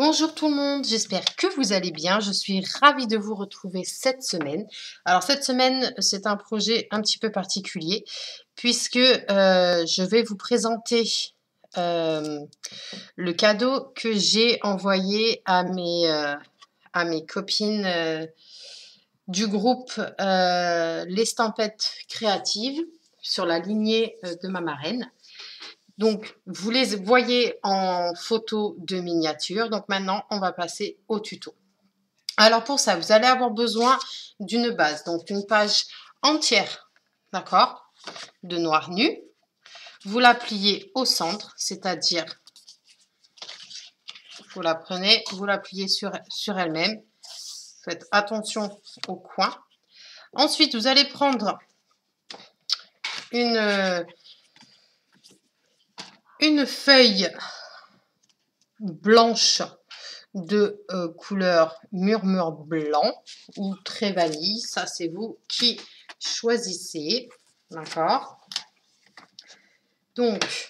Bonjour tout le monde, j'espère que vous allez bien. Je suis ravie de vous retrouver cette semaine. Alors cette semaine, c'est un projet un petit peu particulier puisque je vais vous présenter le cadeau que j'ai envoyé à mes copines du groupe l'Estampette Créative sur la lignée de ma marraine. Donc, vous les voyez en photo de miniature. Donc, maintenant, on va passer au tuto. Alors, pour ça, vous allez avoir besoin d'une base. Donc, une page entière, d'accord, de noir nu. Vous la pliez au centre, c'est-à-dire, vous la prenez, vous la pliez sur elle-même. Faites attention au coin. Ensuite, vous allez prendre une feuille blanche de couleur murmure blanc ou très vanille, ça c'est vous qui choisissez, d'accord. Donc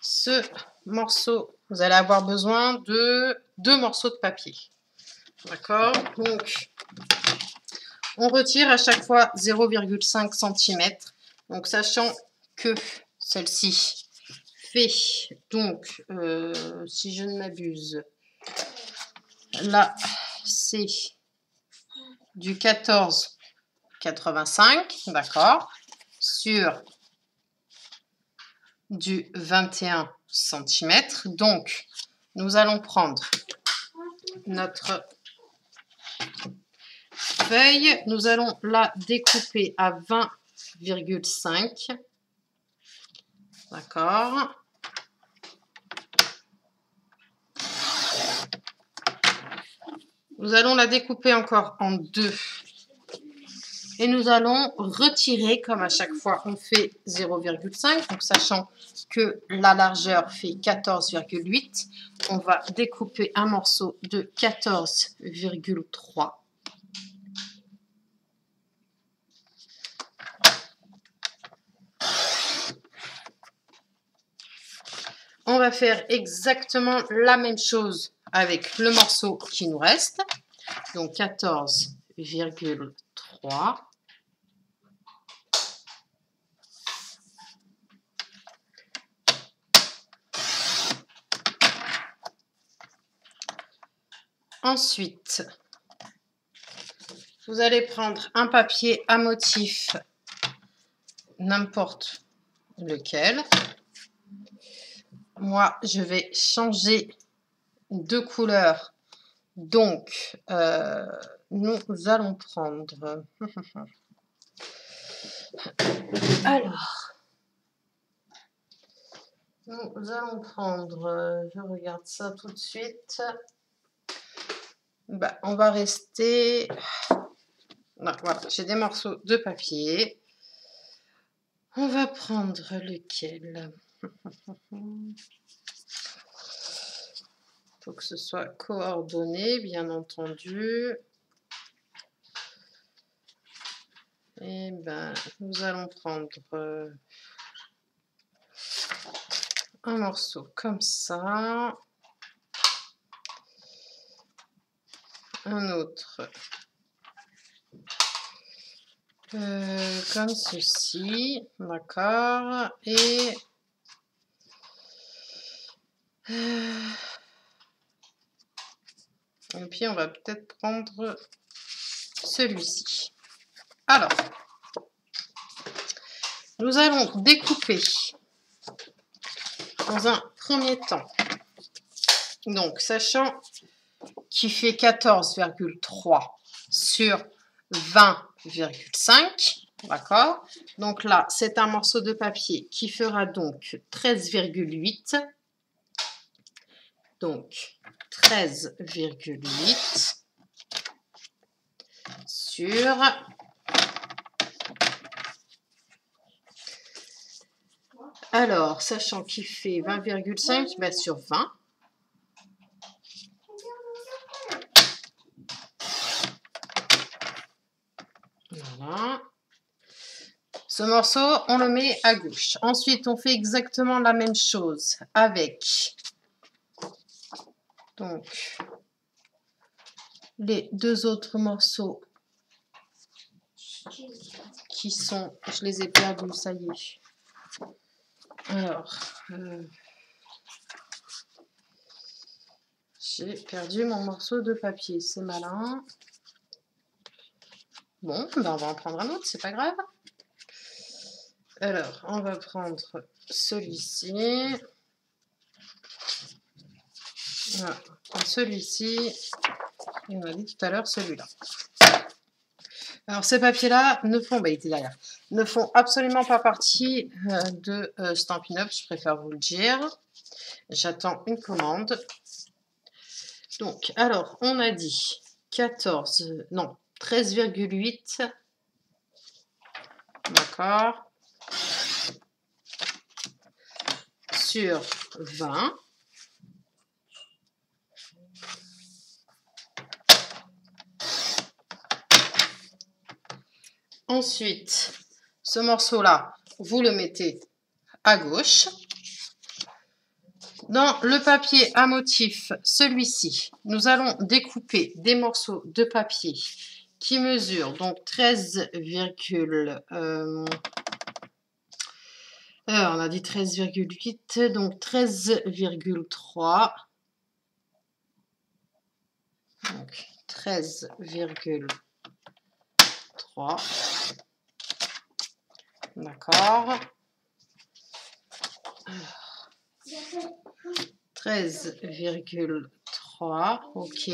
ce morceau, vous allez avoir besoin de 2 morceaux de papier, d'accord. Donc on retire à chaque fois 0,5 cm, donc sachant que celle-ci fait donc si je ne m'abuse, là c'est du 14,85, d'accord, sur du 21 cm. Donc nous allons prendre notre feuille, nous allons la découper à 20,5, d'accord. Nous allons la découper encore en deux et nous allons retirer, comme à chaque fois on fait 0,5, donc sachant que la largeur fait 14,8, on va découper un morceau de 14,3. On va faire exactement la même chose avec le morceau qui nous reste, donc 14,3. Ensuite, vous allez prendre un papier à motif, n'importe lequel. Moi, je vais changer de couleur. Donc, nous allons prendre... Alors, nous allons prendre... je regarde ça tout de suite. Bah, on va rester... Voilà, j'ai des morceaux de papier. On va prendre lequel? Il faut que ce soit coordonné, bien entendu. Et ben, nous allons prendre un morceau comme ça. Un autre comme ceci, d'accord, et puis on va peut-être prendre celui-ci. Alors, nous allons découper dans un premier temps, donc sachant qu'il fait 14,3 sur 20,5, d'accord. Donc là, c'est un morceau de papier qui fera donc 13,8. Donc 13,8 sur... Alors, sachant qu'il fait 20,5, ben sur 20. Voilà. Ce morceau, on le met à gauche. Ensuite, on fait exactement la même chose avec Donc, les deux autres morceaux qui sont... Je les ai perdus, ça y est. Alors, j'ai perdu mon morceau de papier, c'est malin. Bon, ben on va en prendre un autre, c'est pas grave. Alors, on va prendre celui-ci. Voilà, celui-ci. Et on a dit tout à l'heure celui-là. Alors, ces papiers-là ne font, bah, il était derrière, ne font absolument pas partie de Stampin' Up, je préfère vous le dire. J'attends une commande. Donc, alors, on a dit 14, non, 13,8. D'accord. Sur 20. Ensuite, ce morceau-là, vous le mettez à gauche. Dans le papier à motif, celui-ci, nous allons découper des morceaux de papier qui mesurent donc 13, on a dit 13,8, donc 13,3. Donc 13,3. D'accord. 13,3. OK.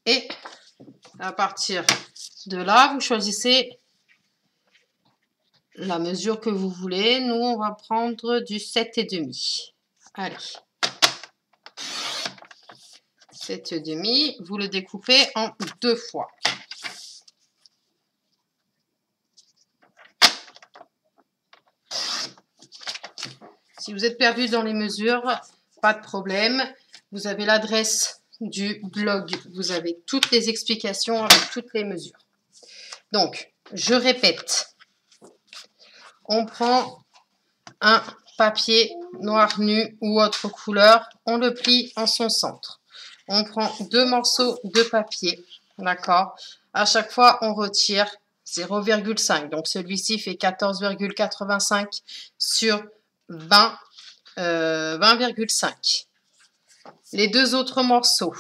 Et à partir de là, vous choisissez la mesure que vous voulez. Nous, on va prendre du 7,5. Allez. 7,5. Vous le découpez en 2 fois. Si vous êtes perdu dans les mesures, pas de problème. Vous avez l'adresse du blog. Vous avez toutes les explications avec toutes les mesures. Donc, je répète. On prend un papier noir nu ou autre couleur. On le plie en son centre. On prend 2 morceaux de papier. D'accord. À chaque fois, on retire 0,5. Donc, celui-ci fait 14,85 sur 20,5. Les 2 autres morceaux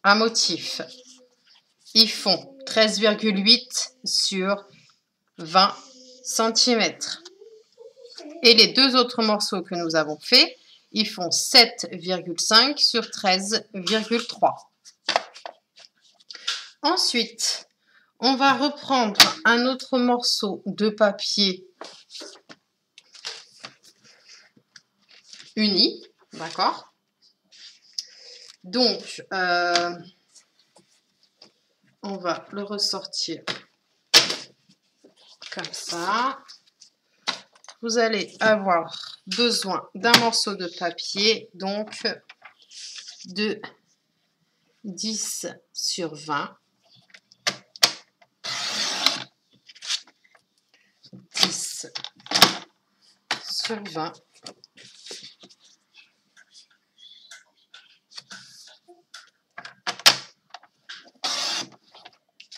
à motif, ils font 13,8 sur 20 cm. Et les 2 autres morceaux que nous avons fait, ils font 7,5 sur 13,3. Ensuite, on va reprendre un autre morceau de papier uni, d'accord? Donc, on va le ressortir comme ça. Vous allez avoir besoin d'un morceau de papier, donc de 10 sur 20. 10 sur 20.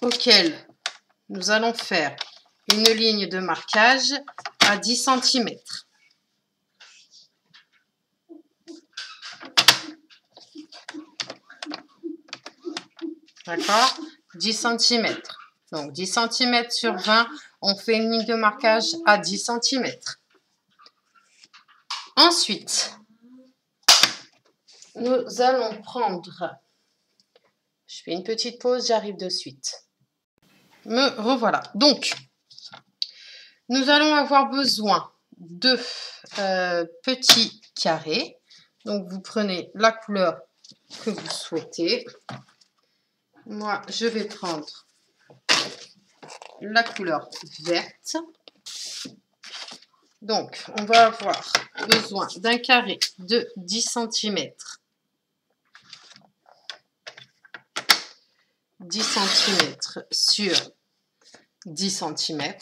Auquel nous allons faire une ligne de marquage à 10 cm. D'accord? 10 cm. Donc 10 cm sur 20, on fait une ligne de marquage à 10 cm. Ensuite, nous allons prendre... Je fais une petite pause, j'arrive de suite. Me revoilà. Donc, nous allons avoir besoin de petits carrés. Donc, vous prenez la couleur que vous souhaitez. Moi, je vais prendre la couleur verte. Donc, on va avoir besoin d'un carré de 10 cm. 10 cm sur 10 cm.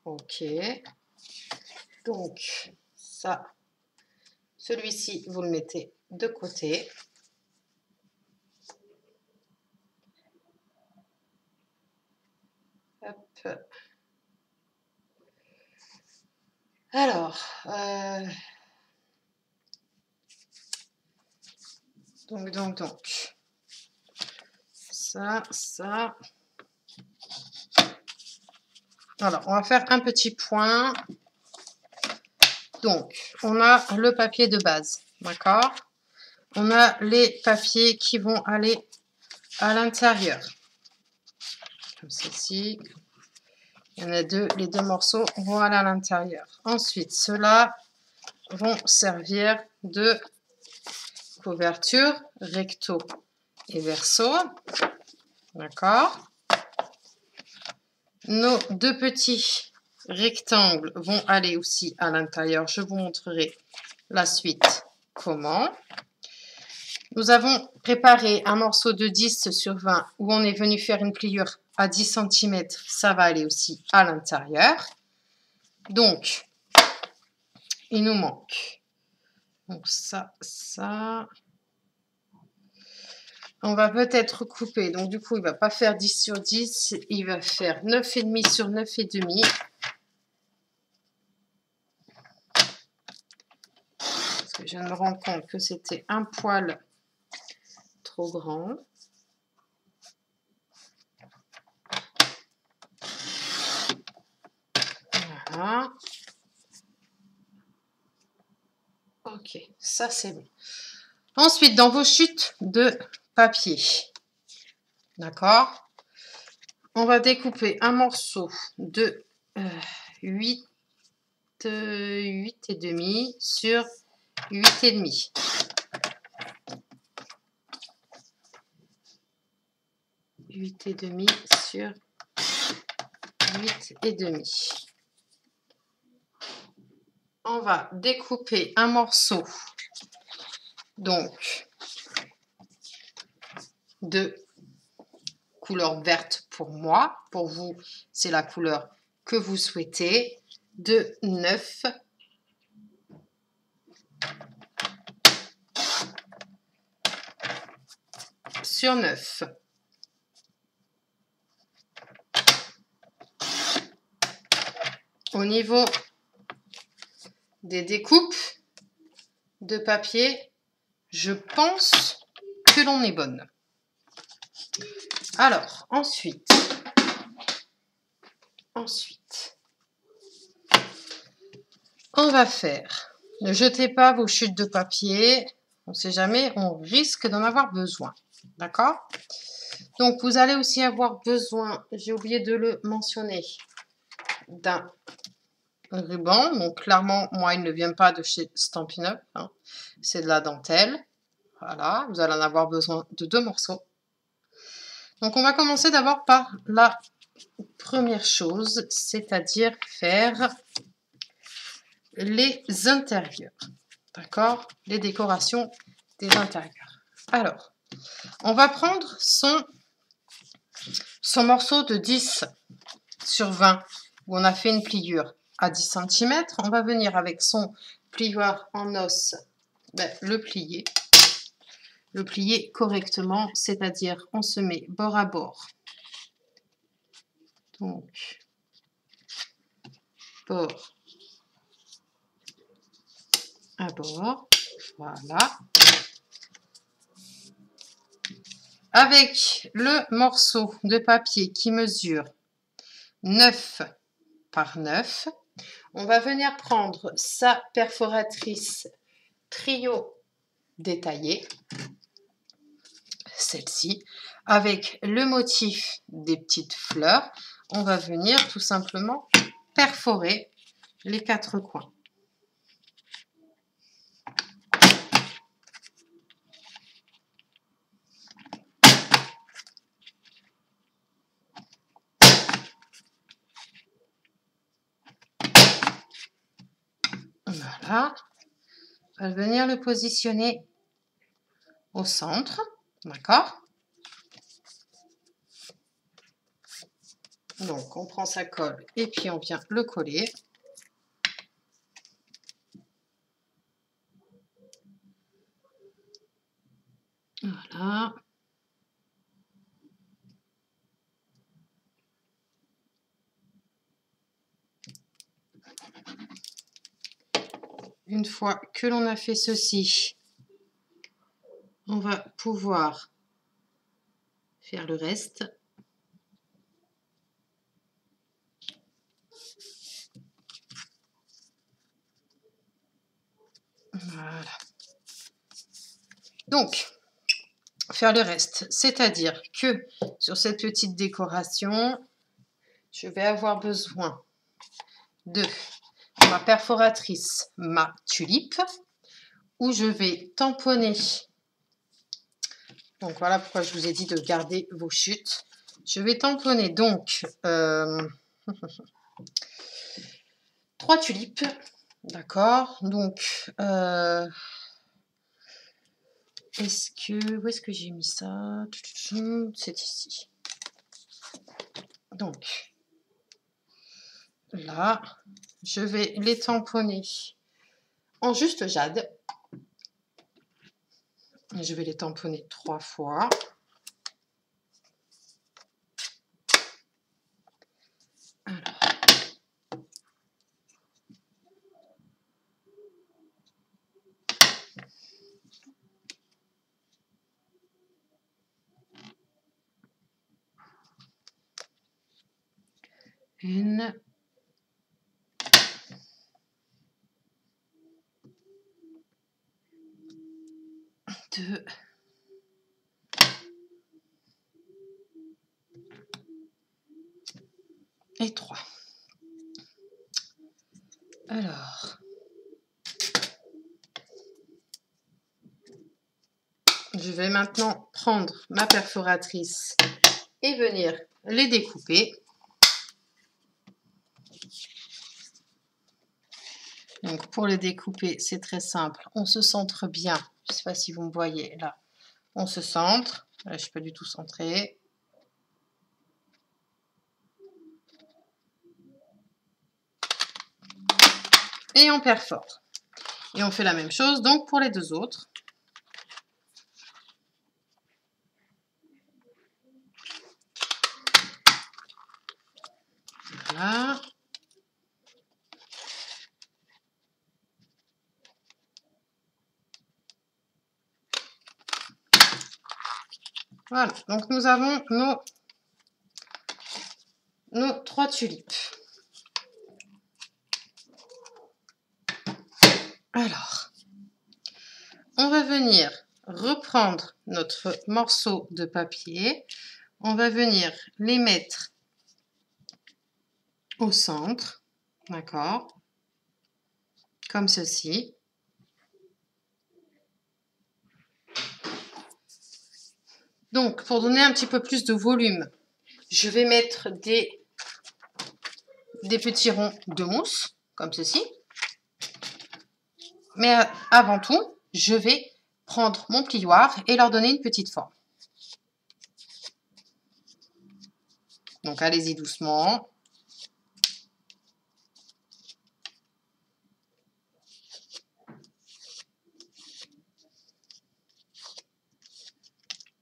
OK. Donc, ça, celui-ci, vous le mettez de côté. Hop. Alors, donc, ça. Alors, on va faire un petit point. Donc, on a le papier de base, d'accord? On a les papiers qui vont aller à l'intérieur. Comme ceci. Il y en a deux, les deux morceaux vont aller à l'intérieur. Ensuite, ceux-là vont servir de couverture recto et verso. D'accord? Nos deux petits rectangles vont aller aussi à l'intérieur. Je vous montrerai la suite comment. Nous avons préparé un morceau de 10 sur 20 où on est venu faire une pliure à 10 cm. Ça va aller aussi à l'intérieur. Donc, il nous manque donc ça. On va peut-être couper. Donc, du coup, il ne va pas faire 10 sur 10. Il va faire 9,5 sur 9,5. Parce que je viens de me rendre compte que c'était un poil trop grand. Voilà. Ok, ça c'est bon. Ensuite, dans vos chutes de papier, d'accord, on va découper un morceau de 8,5 sur 8,5. 8,5 sur 8,5. On va découper un morceau donc de couleur verte pour moi. Pour vous, c'est la couleur que vous souhaitez. De 9 sur 9. Au niveau des découpes de papier, je pense que l'on est bonne. Alors, ensuite, on va faire, ne jetez pas vos chutes de papier, on ne sait jamais, on risque d'en avoir besoin, d'accord? Donc, vous allez aussi avoir besoin, j'ai oublié de le mentionner, d'un ruban. Donc, clairement, moi, il ne vient pas de chez Stampin' Up, hein. C'est de la dentelle. Voilà, vous allez en avoir besoin de 2 morceaux. Donc, on va commencer d'abord par la première chose, c'est-à-dire faire les intérieurs. D'accord? Les décorations des intérieurs. Alors, on va prendre son morceau de 10 sur 20 où on a fait une pliure à 10 cm. On va venir avec son plioir en os, le plier correctement, c'est-à-dire on se met bord à bord. Donc, bord à bord, voilà. Avec le morceau de papier qui mesure 9 par 9, on va venir prendre sa perforatrice trio détaillée, celle-ci, avec le motif des petites fleurs. On va venir tout simplement perforer les 4 coins. Voilà, on va venir le positionner au centre, d'accord? Donc, on prend sa colle et puis on vient le coller. Voilà. Une fois que l'on a fait ceci, on va pouvoir faire le reste. Voilà. Donc, faire le reste, c'est-à-dire que sur cette petite décoration, je vais avoir besoin de ma perforatrice, ma tulipe, où je vais tamponner. Donc voilà pourquoi je vous ai dit de garder vos chutes. Je vais tamponner donc 3 tulipes, d'accord. Donc où est-ce que j'ai mis ça? C'est ici. Donc là, je vais les tamponner en juste jade. Je vais les tamponner 3 fois. Alors. Une. 2. Et 3. Alors, je vais maintenant prendre ma perforatrice et venir les découper. Donc pour les découper, c'est très simple. On se centre bien. Je ne sais pas si vous me voyez là. On se centre. Là, je ne suis pas du tout centrée. Et on perfore. Et on fait la même chose donc pour les deux autres. Voilà. Voilà. Donc nous avons nos 3 tulipes. Alors, on va venir reprendre notre morceau de papier. On va venir les mettre au centre, d'accord, comme ceci. Donc, pour donner un petit peu plus de volume, je vais mettre des petits ronds de mousse, comme ceci. Mais avant tout, je vais prendre mon plioir et leur donner une petite forme. Donc, allez-y doucement.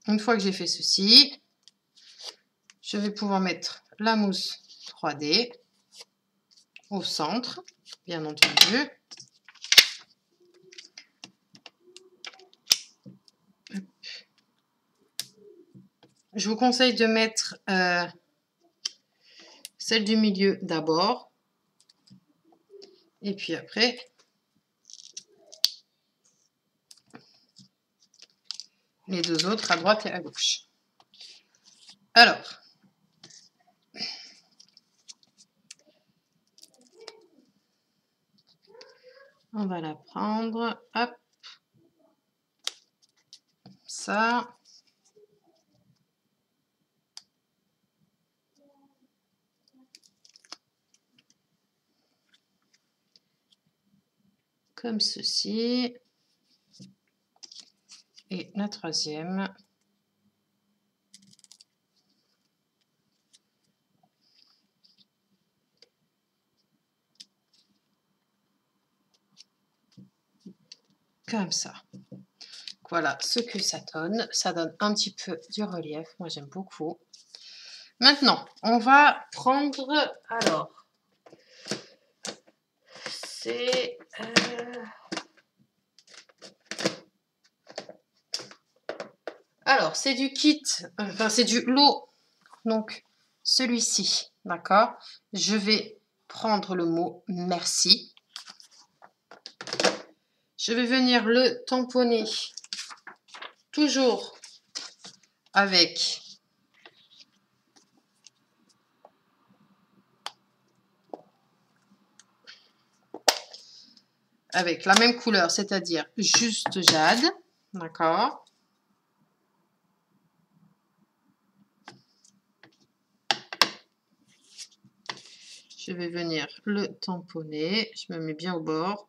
Une fois que j'ai fait ceci, je vais pouvoir mettre la mousse 3D au centre, bien entendu. Je vous conseille de mettre celle du milieu d'abord. Et puis après, les deux autres à droite et à gauche. Alors, on va la prendre, hop, ça. Comme ceci. Et la troisième. Comme ça. voilà ce que ça donne. Ça donne un petit peu du relief. Moi, j'aime beaucoup. Maintenant, on va prendre... Alors, c'est... Alors, c'est du kit, enfin, c'est du lot. Donc, celui-ci, d'accord? Je vais prendre le mot merci. Je vais venir le tamponner toujours avec la même couleur, c'est-à-dire juste jade, d'accord? Je vais venir le tamponner, je me mets bien au bord.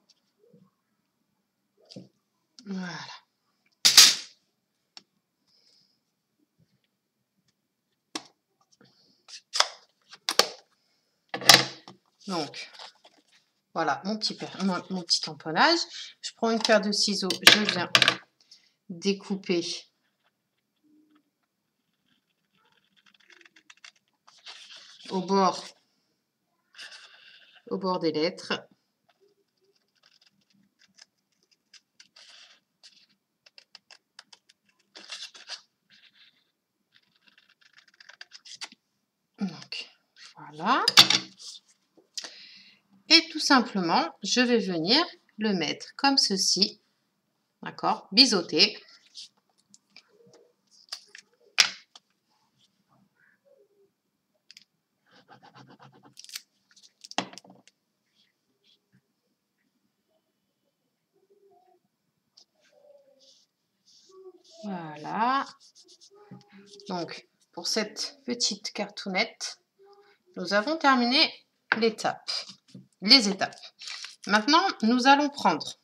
Voilà. Donc, voilà mon petit tamponnage. Je prends une paire de ciseaux, je viens découper au bord des lettres. Donc, voilà. Et tout simplement, je vais venir le mettre comme ceci, d'accord, biseauté. Voilà. Donc, pour cette petite cartonnette, nous avons terminé les étapes. Maintenant, nous allons prendre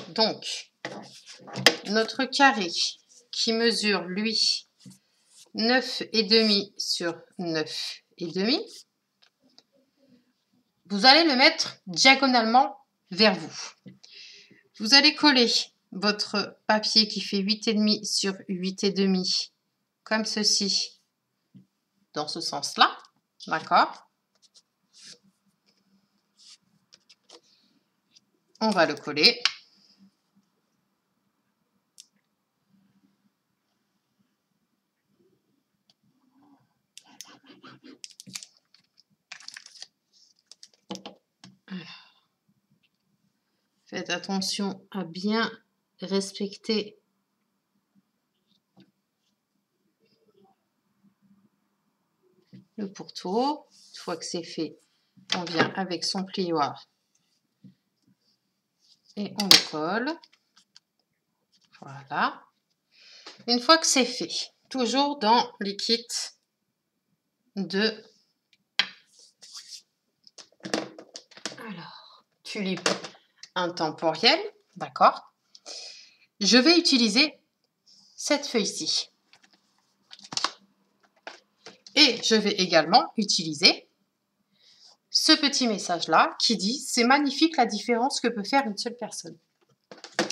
donc notre carré qui mesure, lui, 9,5 sur 9,5. Vous allez le mettre diagonalement vers vous. Vous allez coller votre papier qui fait 8,5 sur 8,5, comme ceci, dans ce sens-là, d'accord? On va le coller. Faites attention à bien respecter le pourtour. Une fois que c'est fait, on vient avec son plioir et on le colle. Voilà. Une fois que c'est fait, toujours dans les kits de tulipe intemporelle, d'accord? Je vais utiliser cette feuille-ci. Et je vais également utiliser ce petit message-là qui dit « C'est magnifique la différence que peut faire une seule personne ».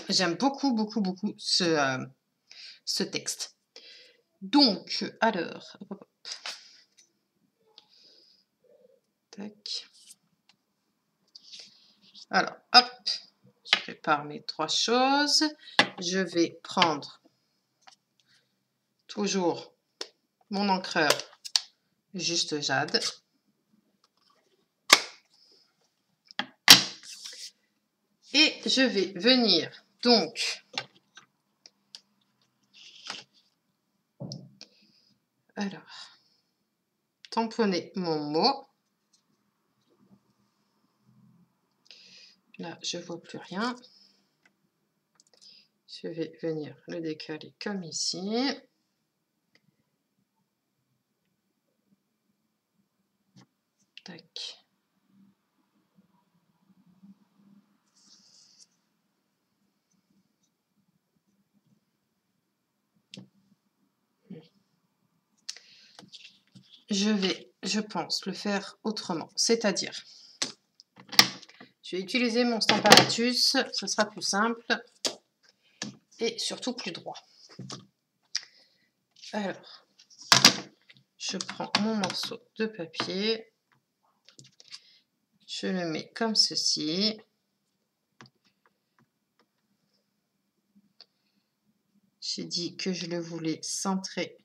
J'aime beaucoup, beaucoup, beaucoup ce texte. Donc, alors... Tac. Alors, hop, je prépare mes 3 choses. Je vais prendre toujours mon encreur juste jade. Et je vais venir donc tamponner mon mot. Là, je ne vois plus rien. Je vais venir le décaler comme ici. Tac. Je vais, je pense, le faire autrement. C'est-à-dire, je vais utiliser mon Stamparatus, ce sera plus simple. et surtout plus droit. Alors, je prends mon morceau de papier, je le mets comme ceci. J'ai dit que je le voulais centré.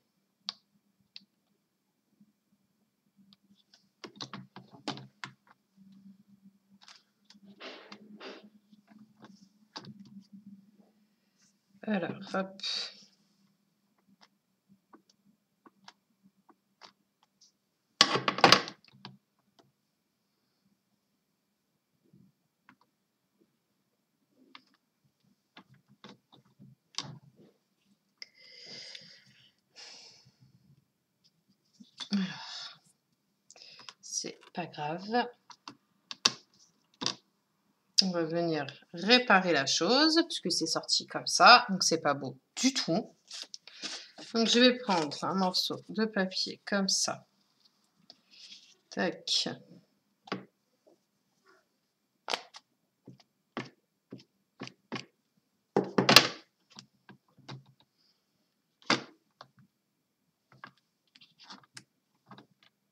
Alors, hop. Alors, c'est pas grave. On va venir réparer la chose puisque c'est sorti comme ça, donc c'est pas beau du tout. Donc je vais prendre un morceau de papier comme ça. Tac.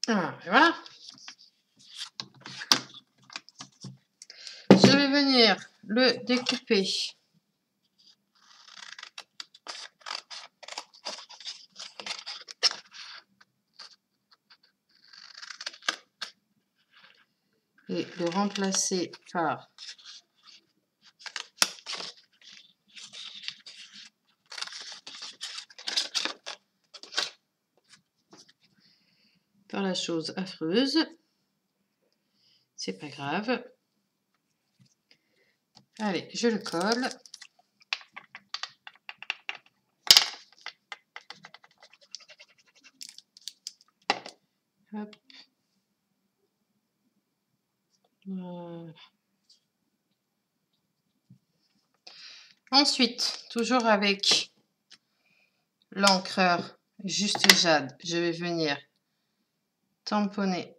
Ah, et voilà. Je vais venir le découper. Et le remplacer par la chose affreuse. C'est pas grave. Allez, je le colle. Hop. Voilà. Ensuite, toujours avec l'encreur Juste Jade, je vais venir tamponner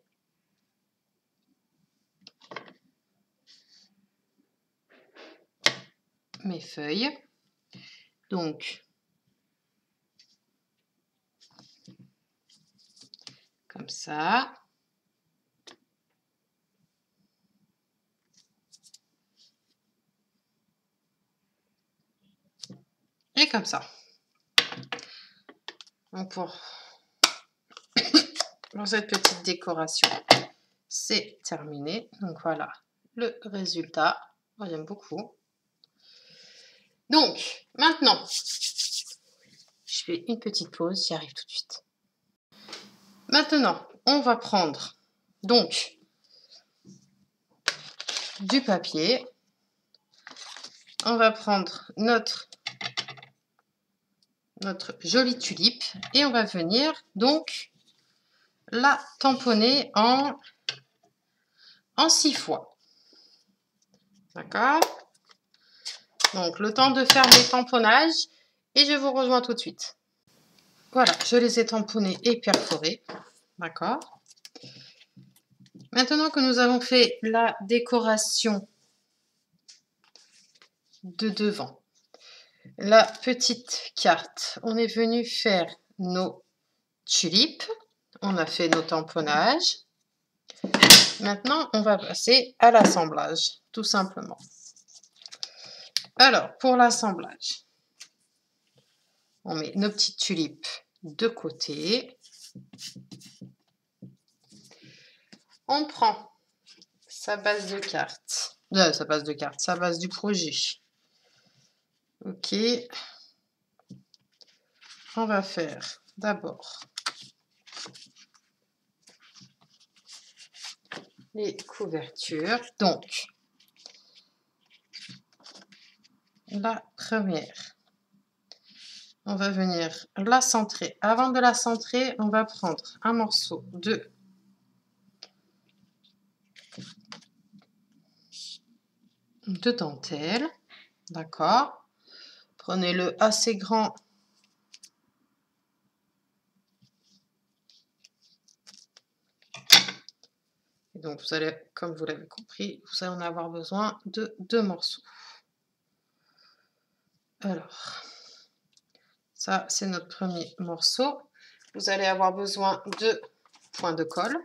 mes feuilles. Donc, comme ça. Et comme ça. Donc pour cette petite décoration, c'est terminé. Donc voilà le résultat. Moi, j'aime beaucoup. Donc, maintenant, je fais une petite pause, j'y arrive tout de suite. Maintenant, on va prendre donc du papier. On va prendre notre jolie tulipe et on va venir donc la tamponner en 6 fois. D'accord? Donc, le temps de faire mes tamponnages et je vous rejoins tout de suite. Voilà, je les ai tamponnés et perforés. D'accord? Maintenant que nous avons fait la décoration de devant, la petite carte, on est venu faire nos tulipes. On a fait nos tamponnages. Maintenant, on va passer à l'assemblage, tout simplement. Alors, pour l'assemblage, on met nos petites tulipes de côté. On prend sa base de cartes. Sa base du projet. Ok. On va faire d'abord les couvertures. Donc, la première, on va venir la centrer. Avant de la centrer, on va prendre un morceau de dentelle. D'accord? Prenez-le assez grand. Et donc, vous allez, comme vous l'avez compris, vous allez en avoir besoin de 2 morceaux. Alors, ça, c'est notre premier morceau. Vous allez avoir besoin de points de colle.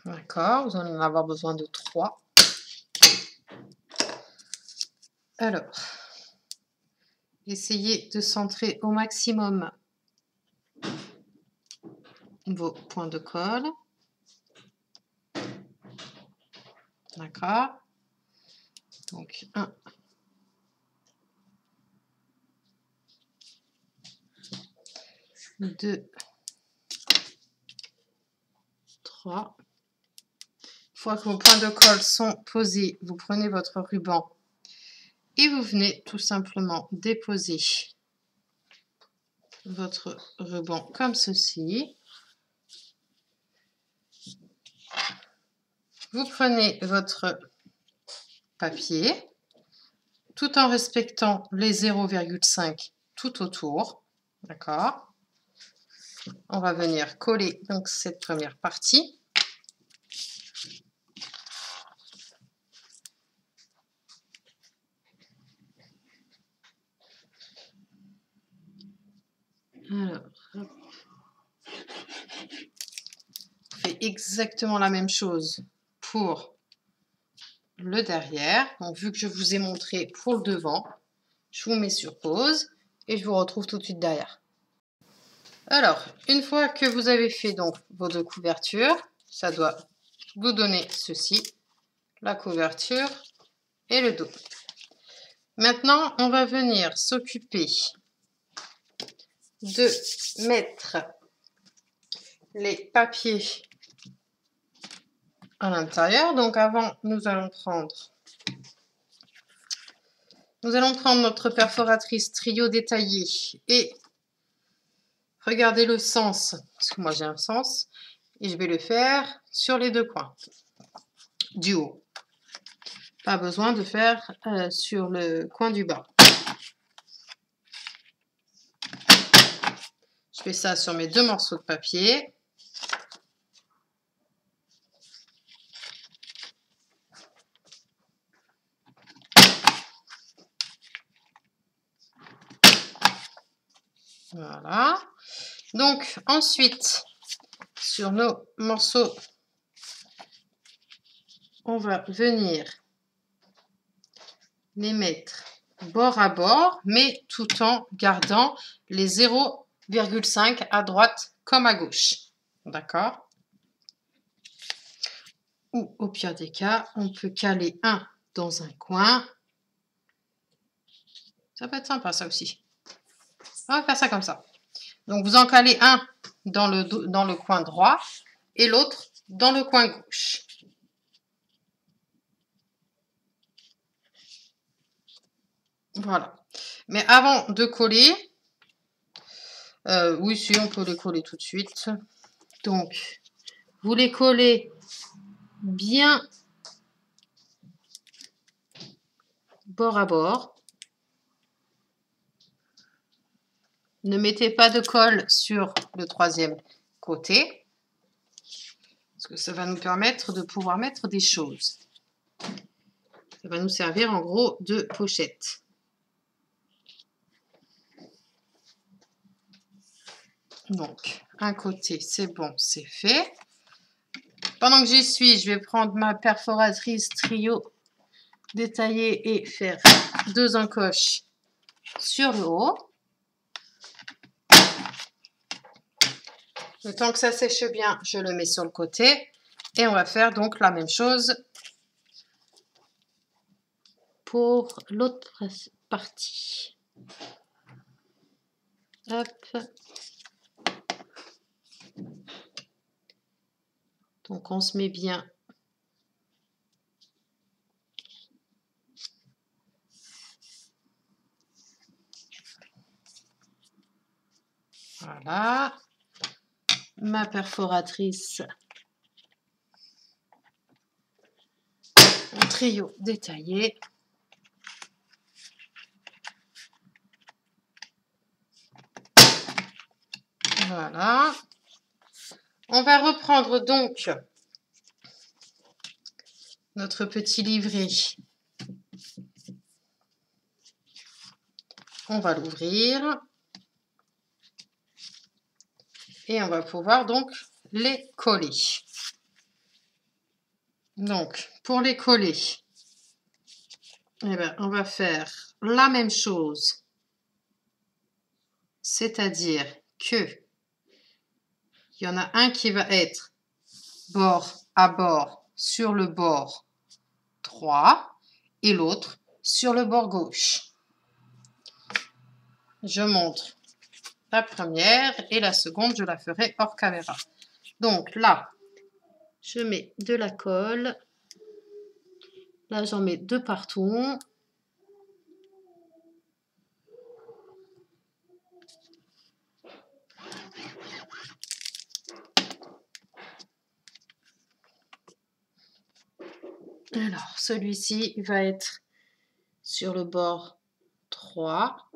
D'accord, vous allez en avoir besoin de 3. Alors, essayez de centrer au maximum vos points de colle. D'accord. Donc, 1, 2, 3. Une fois que vos points de colle sont posés, vous prenez votre ruban et vous venez tout simplement déposer votre ruban comme ceci. Vous prenez votre papier tout en respectant les 0,5 tout autour. D'accord. On va venir coller donc cette première partie. Alors, on fait exactement la même chose pour le derrière. Donc, vu que je vous ai montré pour le devant, je vous mets sur pause et je vous retrouve tout de suite derrière. Alors, une fois que vous avez fait donc vos 2 couvertures, ça doit vous donner ceci, la couverture et le dos. Maintenant, on va venir s'occuper de mettre les papiers à l'intérieur. Donc avant, nous allons prendre notre perforatrice trio détaillé et regardez le sens, parce que moi j'ai un sens, et je vais le faire sur les 2 coins du haut. Pas besoin de faire sur le coin du bas. Je fais ça sur mes 2 morceaux de papier. Voilà. Donc ensuite, sur nos morceaux, on va venir les mettre bord à bord, mais tout en gardant les 0,5 à droite comme à gauche. D'accord? Ou au pire des cas, on peut caler un dans un coin. Ça peut être sympa ça aussi. On va faire ça comme ça. Donc vous en calez un dans le coin droit et l'autre dans le coin gauche. Voilà. Mais avant de coller, oui, si on peut les coller tout de suite. Donc, vous les collez bien bord à bord. Ne mettez pas de colle sur le 3e côté, parce que ça va nous permettre de pouvoir mettre des choses. Ça va nous servir en gros de pochette. Donc, un côté, c'est bon, c'est fait. Pendant que j'y suis, je vais prendre ma perforatrice trio détaillée et faire 2 encoches sur le haut. Le temps que ça sèche bien, je le mets sur le côté. Et on va faire donc la même chose pour l'autre partie. Hop. Donc on se met bien voilà. Ma perforatrice en trio détaillé. Voilà. On va reprendre donc notre petit livret on va l'ouvrir. Et on va pouvoir donc les coller. Donc, pour les coller, eh ben, on va faire la même chose. C'est-à-dire que il y en a un qui va être bord à bord sur le bord droit et l'autre sur le bord gauche. Je montre la première et la seconde, je la ferai hors caméra. Donc là, je mets de la colle. Là, j'en mets 2 partout. Alors, celui-ci va être sur le bord 3.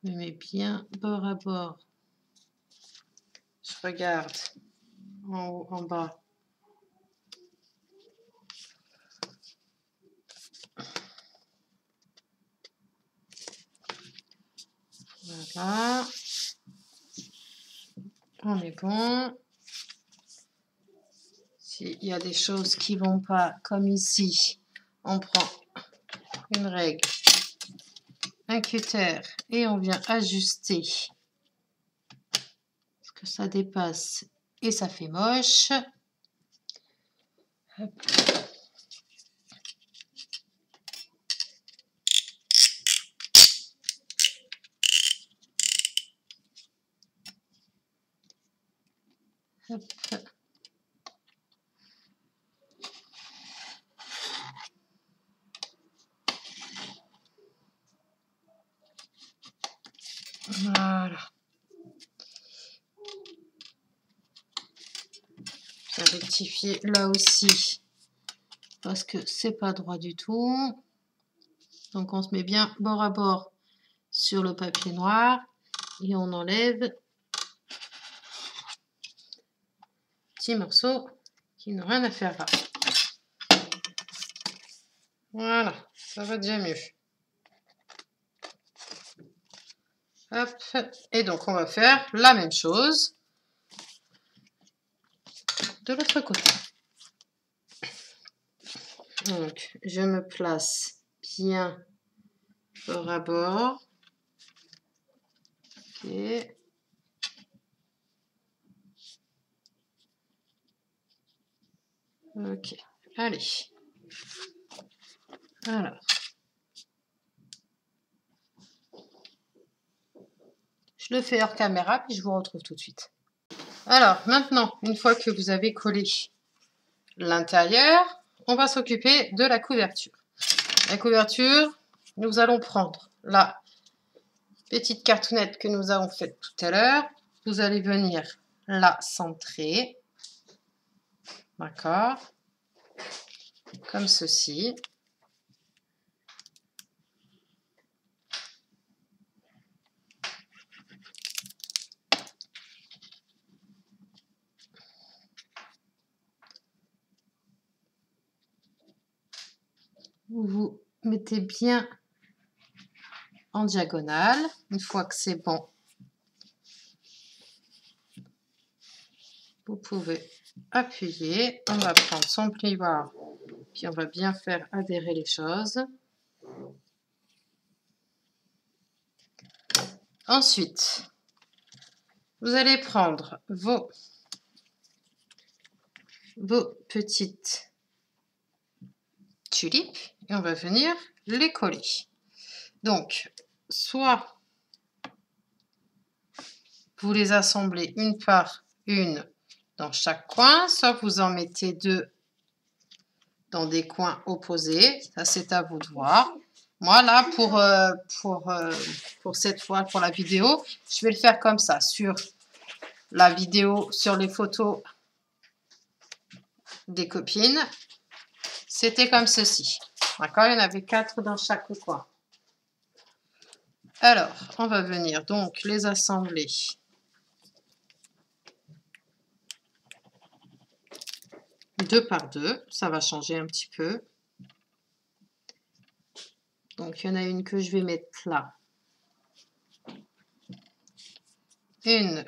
Je mets bien bord à bord. Je regarde en haut, en bas. Voilà. On est bon. S'il y a des choses qui ne vont pas, comme ici, on prend une règle, un cutter et on vient ajuster. Parce que ça dépasse et ça fait moche. Hop. Hop. Voilà. Je vais rectifier là aussi parce que c'est pas droit du tout. Donc on se met bien bord à bord sur le papier noir et on enlève petits morceaux qui n'ont rien à faire là. Voilà, ça va déjà mieux. Hop. Et donc on va faire la même chose de l'autre côté. Donc je me place bien bord à bord. Ok. Ok, allez. Alors. Je le fais hors caméra, puis je vous retrouve tout de suite. Alors, maintenant, une fois que vous avez collé l'intérieur, on va s'occuper de la couverture. La couverture, nous allons prendre la petite cartonnette que nous avons faite tout à l'heure. Vous allez venir la centrer. D'accord? Comme ceci. Vous mettez bien en diagonale. Une fois que c'est bon, vous pouvez appuyer. On va prendre son plioir, puis on va bien faire adhérer les choses. Ensuite, vous allez prendre vos petites tulipes et on va venir les coller. Donc, soit vous les assemblez une par une dans chaque coin, soit vous en mettez 2 dans des coins opposés. Ça, c'est à vous de voir. Moi, là, pour cette fois, pour la vidéo, je vais le faire comme ça. Sur la vidéo, sur les photos des copines, c'était comme ceci. D'accord? Il y en avait 4 dans chaque coin. Alors, on va venir donc les assembler 2 par 2, ça va changer un petit peu. Donc, il y en a une que je vais mettre là. Une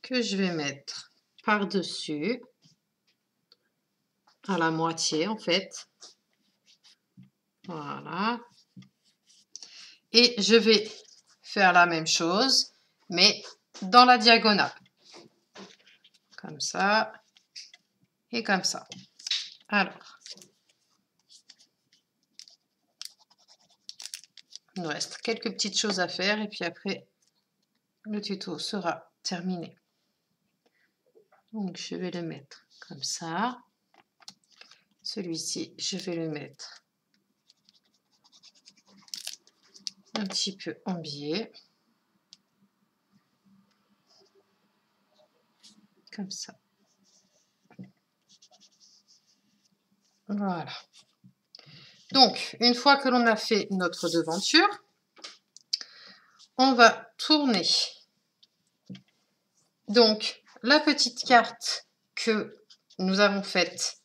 que je vais mettre par-dessus, à la moitié en fait. Voilà. Et je vais faire la même chose, mais dans la diagonale. Comme ça et comme ça. Alors, il nous reste quelques petites choses à faire et puis après, le tuto sera terminé. Donc, je vais le mettre comme ça. Celui-ci, je vais le mettre un petit peu en biais. Comme ça. Voilà. Donc, une fois que l'on a fait notre devanture, on va tourner. Donc, la petite carte que nous avons faite,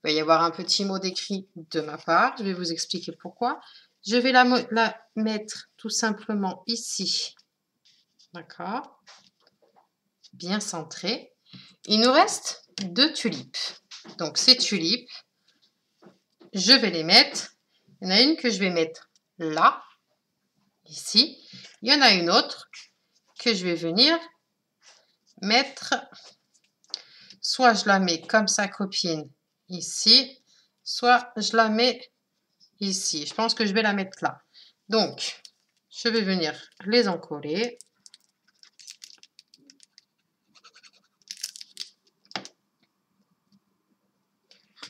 il va y avoir un petit mot d'écrit de ma part. Je vais vous expliquer pourquoi. Je vais la mettre tout simplement ici. D'accord? Bien centré. Il nous reste 2 tulipes. Donc, ces tulipes, je vais les mettre. Il y en a une que je vais mettre là, ici. Il y en a une autre que je vais venir mettre. Soit je la mets comme sa copine ici, soit je la mets ici. Je pense que je vais la mettre là. Donc, je vais venir les encoller.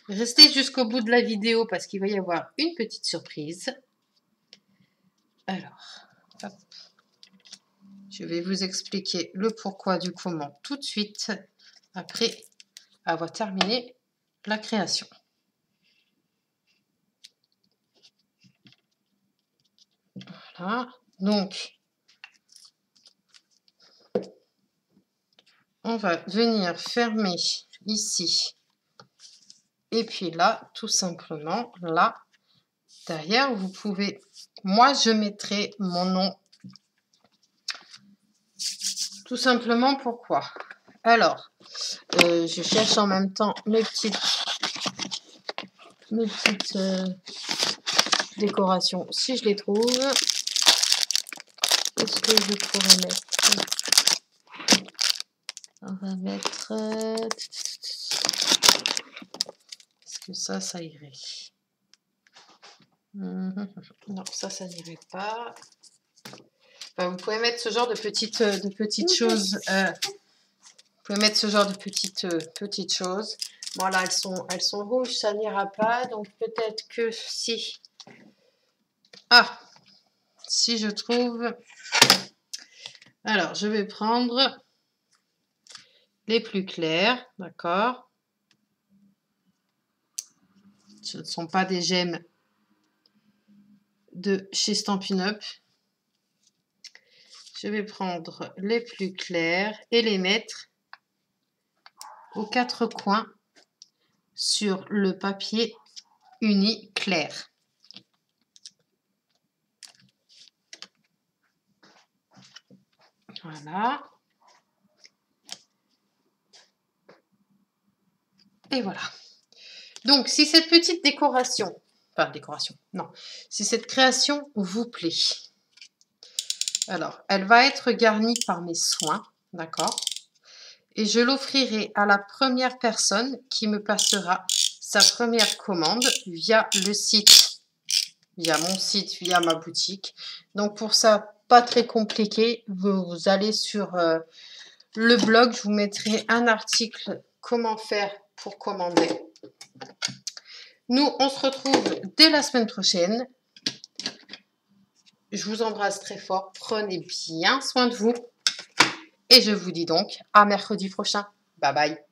Restez jusqu'au bout de la vidéo parce qu'il va y avoir une petite surprise. Alors, hop. Je vais vous expliquer le pourquoi du comment tout de suite après avoir terminé la création. Voilà, donc on va venir fermer ici. Et puis là, tout simplement, là, derrière, vous pouvez... Moi, je mettrai mon nom. Tout simplement, pourquoi? Alors, je cherche en même temps mes petites décorations. Si je les trouve, qu'est-ce que je pourrais mettre? On va mettre... Est-ce que ça irait? Non, ça n'irait pas. Enfin, vous pouvez mettre ce genre de petites choses. Vous pouvez mettre ce genre de petites choses. Voilà, elles sont rouges, ça n'ira pas. Donc peut-être que si... Ah, si je trouve... Alors, je vais prendre les plus clairs, d'accord? Ce ne sont pas des gemmes de chez Stampin' Up. Je vais prendre les plus clairs et les mettre aux 4 coins sur le papier uni clair. Voilà. Et voilà. Donc, si cette petite décoration, non, si cette création vous plaît, alors, elle va être garnie par mes soins, d'accord? Et je l'offrirai à la première personne qui me passera sa première commande via le site, via mon site, via ma boutique. Donc, pour ça, pas très compliqué, vous allez sur le blog, je vous mettrai un article comment faire pour commander. Nous, on se retrouve dès la semaine prochaine. Je vous embrasse très fort. Prenez bien soin de vous. Et je vous dis donc à mercredi prochain. Bye bye.